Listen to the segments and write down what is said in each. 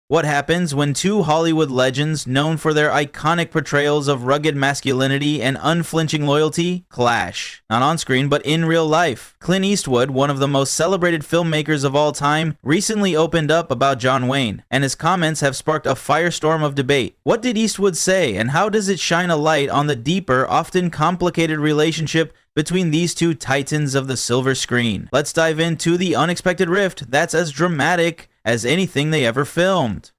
What happens when two Hollywood legends known for their iconic portrayals of rugged masculinity and unflinching loyalty clash? Not on screen, but in real life. Clint Eastwood, one of the most celebrated filmmakers of all time, recently opened up about John Wayne, and his comments have sparked a firestorm of debate. What did Eastwood say, and how does it shine a light on the deeper, often complicated relationship between these two titans of the silver screen? Let's dive into the unexpected rift that's as dramatic as anything they ever filmed.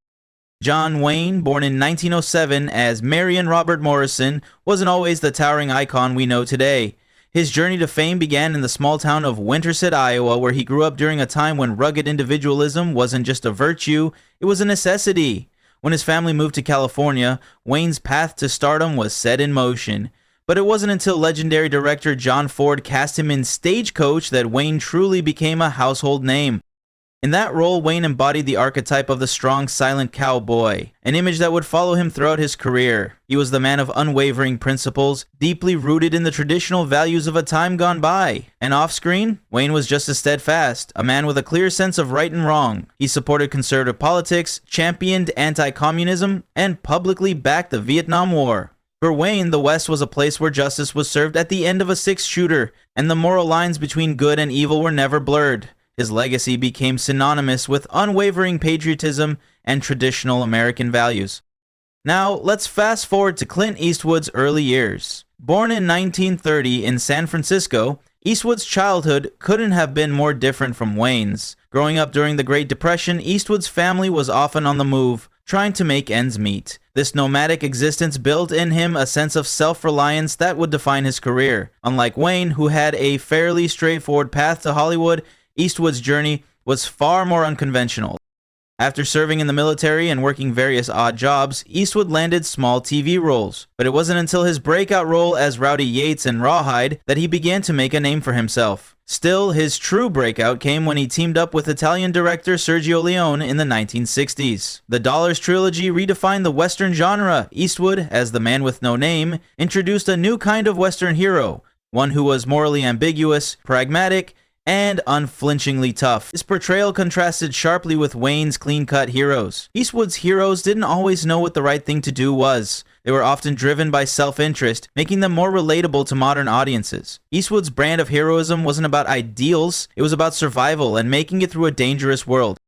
John Wayne, born in 1907 as Marion Robert Morrison, wasn't always the towering icon we know today. His journey to fame began in the small town of Winterset, Iowa, where he grew up during a time when rugged individualism wasn't just a virtue, it was a necessity. When his family moved to California, Wayne's path to stardom was set in motion. But it wasn't until legendary director John Ford cast him in Stagecoach that Wayne truly became a household name. In that role, Wayne embodied the archetype of the strong, silent cowboy, an image that would follow him throughout his career. He was the man of unwavering principles, deeply rooted in the traditional values of a time gone by. And off-screen, Wayne was just as steadfast, a man with a clear sense of right and wrong. He supported conservative politics, championed anti-communism, and publicly backed the Vietnam War. For Wayne, the West was a place where justice was served at the end of a six-shooter, and the moral lines between good and evil were never blurred. His legacy became synonymous with unwavering patriotism and traditional American values. Now, let's fast forward to Clint Eastwood's early years. Born in 1930 in San Francisco, Eastwood's childhood couldn't have been more different from Wayne's. Growing up during the Great Depression, Eastwood's family was often on the move, trying to make ends meet. This nomadic existence built in him a sense of self-reliance that would define his career. Unlike Wayne, who had a fairly straightforward path to Hollywood, Eastwood's journey was far more unconventional. After serving in the military and working various odd jobs, Eastwood landed small TV roles. But it wasn't until his breakout role as Rowdy Yates in Rawhide that he began to make a name for himself. Still, his true breakout came when he teamed up with Italian director Sergio Leone in the 1960s. The Dollars trilogy redefined the Western genre. Eastwood, as the man with no name, introduced a new kind of Western hero, one who was morally ambiguous, pragmatic, and unflinchingly tough. His portrayal contrasted sharply with Wayne's clean-cut heroes. Eastwood's heroes didn't always know what the right thing to do was. They were often driven by self-interest, making them more relatable to modern audiences. Eastwood's brand of heroism wasn't about ideals, it was about survival and making it through a dangerous world.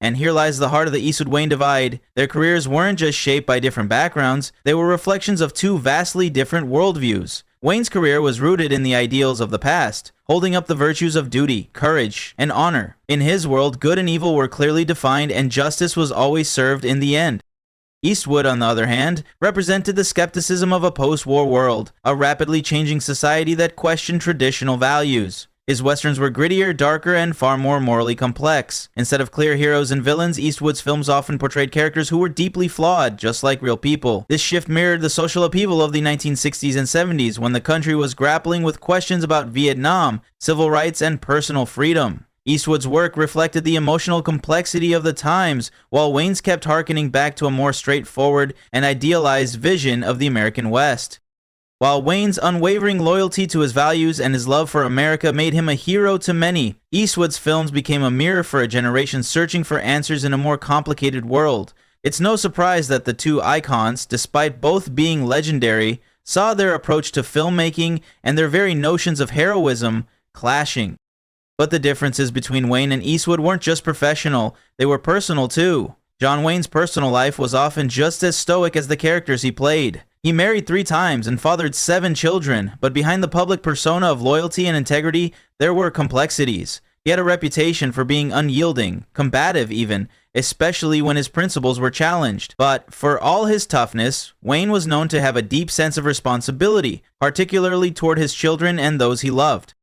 And here lies the heart of the Eastwood-Wayne divide. Their careers weren't just shaped by different backgrounds, they were reflections of two vastly different worldviews. Wayne's career was rooted in the ideals of the past, holding up the virtues of duty, courage, and honor. In his world, good and evil were clearly defined and justice was always served in the end. Eastwood, on the other hand, represented the skepticism of a post-war world, a rapidly changing society that questioned traditional values. His westerns were grittier, darker, and far more morally complex. Instead of clear heroes and villains, Eastwood's films often portrayed characters who were deeply flawed, just like real people. This shift mirrored the social upheaval of the 1960s and 70s, when the country was grappling with questions about Vietnam, civil rights, and personal freedom. Eastwood's work reflected the emotional complexity of the times, while Wayne's kept harkening back to a more straightforward and idealized vision of the American West. While Wayne's unwavering loyalty to his values and his love for America made him a hero to many, Eastwood's films became a mirror for a generation searching for answers in a more complicated world. It's no surprise that the two icons, despite both being legendary, saw their approach to filmmaking and their very notions of heroism clashing. But the differences between Wayne and Eastwood weren't just professional, they were personal too. John Wayne's personal life was often just as stoic as the characters he played. He married 3 times and fathered 7 children, but behind the public persona of loyalty and integrity, there were complexities. He had a reputation for being unyielding, combative even, especially when his principles were challenged. But for all his toughness, Wayne was known to have a deep sense of responsibility, particularly toward his children and those he loved.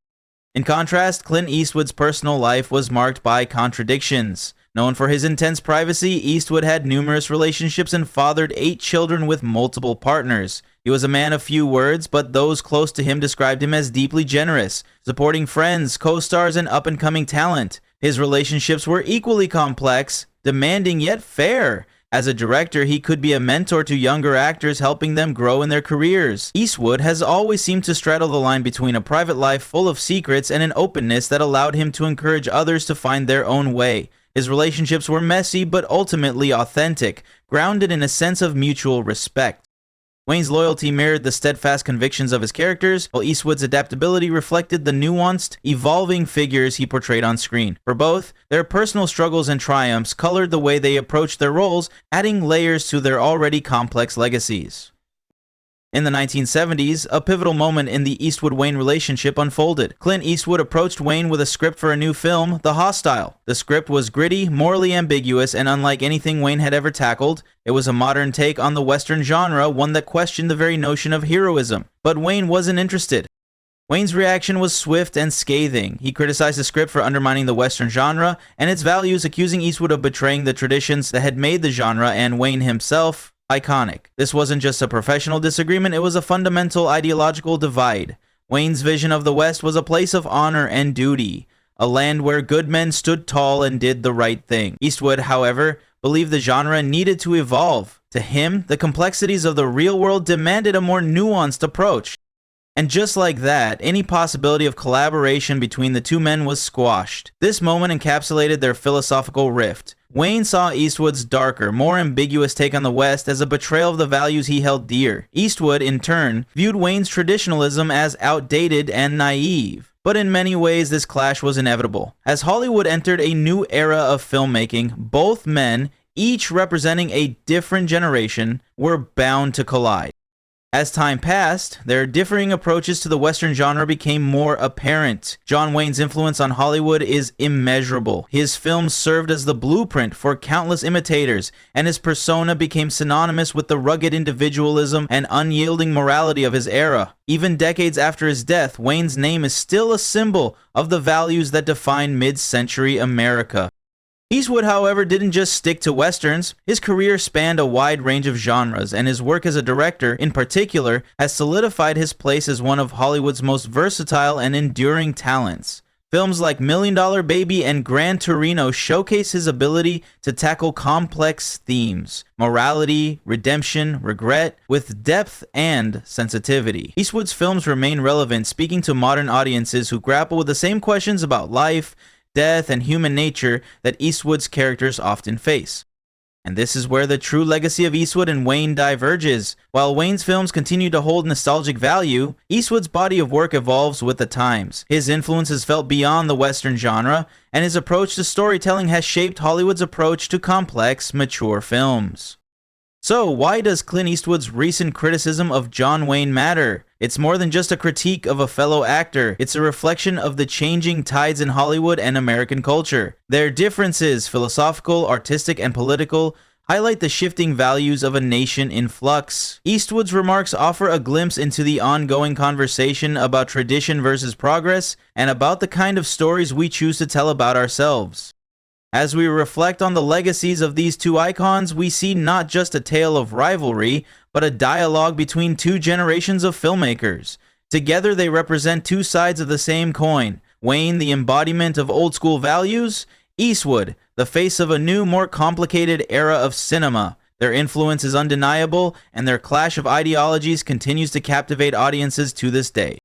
In contrast, Clint Eastwood's personal life was marked by contradictions. Known for his intense privacy, Eastwood had numerous relationships and fathered 8 children with multiple partners. He was a man of few words, but those close to him described him as deeply generous, supporting friends, co-stars, and up-and-coming talent. His relationships were equally complex, demanding yet fair. As a director, he could be a mentor to younger actors, helping them grow in their careers. Eastwood has always seemed to straddle the line between a private life full of secrets and an openness that allowed him to encourage others to find their own way. His relationships were messy but ultimately authentic, grounded in a sense of mutual respect. Wayne's loyalty mirrored the steadfast convictions of his characters, while Eastwood's adaptability reflected the nuanced, evolving figures he portrayed on screen. For both, their personal struggles and triumphs colored the way they approached their roles, adding layers to their already complex legacies. In the 1970s, a pivotal moment in the Eastwood-Wayne relationship unfolded. Clint Eastwood approached Wayne with a script for a new film, The Hostile. The script was gritty, morally ambiguous, and unlike anything Wayne had ever tackled, it was a modern take on the Western genre, one that questioned the very notion of heroism. But Wayne wasn't interested. Wayne's reaction was swift and scathing. He criticized the script for undermining the Western genre and its values, accusing Eastwood of betraying the traditions that had made the genre and Wayne himself iconic. This wasn't just a professional disagreement, it was a fundamental ideological divide. Wayne's vision of the West was a place of honor and duty, a land where good men stood tall and did the right thing. Eastwood, however, believed the genre needed to evolve. To him, the complexities of the real world demanded a more nuanced approach. And just like that, any possibility of collaboration between the two men was squashed. This moment encapsulated their philosophical rift. Wayne saw Eastwood's darker, more ambiguous take on the West as a betrayal of the values he held dear. Eastwood, in turn, viewed Wayne's traditionalism as outdated and naive. But in many ways, this clash was inevitable. As Hollywood entered a new era of filmmaking, both men, each representing a different generation, were bound to collide. As time passed, their differing approaches to the Western genre became more apparent. John Wayne's influence on Hollywood is immeasurable. His films served as the blueprint for countless imitators, and his persona became synonymous with the rugged individualism and unyielding morality of his era. Even decades after his death, Wayne's name is still a symbol of the values that define mid-century America. Eastwood, however, didn't just stick to westerns. His career spanned a wide range of genres, and his work as a director, in particular, has solidified his place as one of Hollywood's most versatile and enduring talents. Films like $1 Million Baby and Gran Torino showcase his ability to tackle complex themes, morality, redemption, regret, with depth and sensitivity. Eastwood's films remain relevant, speaking to modern audiences who grapple with the same questions about life, death, and human nature that Eastwood's characters often face. And this is where the true legacy of Eastwood and Wayne diverges. While Wayne's films continue to hold nostalgic value, Eastwood's body of work evolves with the times. His influence is felt beyond the Western genre, and his approach to storytelling has shaped Hollywood's approach to complex, mature films. So, why does Clint Eastwood's recent criticism of John Wayne matter? It's more than just a critique of a fellow actor. It's a reflection of the changing tides in Hollywood and American culture. Their differences, philosophical, artistic, and political, highlight the shifting values of a nation in flux. Eastwood's remarks offer a glimpse into the ongoing conversation about tradition versus progress, and about the kind of stories we choose to tell about ourselves. As we reflect on the legacies of these two icons, we see not just a tale of rivalry, but a dialogue between two generations of filmmakers. Together they represent two sides of the same coin. Wayne, the embodiment of old-school values; Eastwood, the face of a new, more complicated era of cinema. Their influence is undeniable, and their clash of ideologies continues to captivate audiences to this day.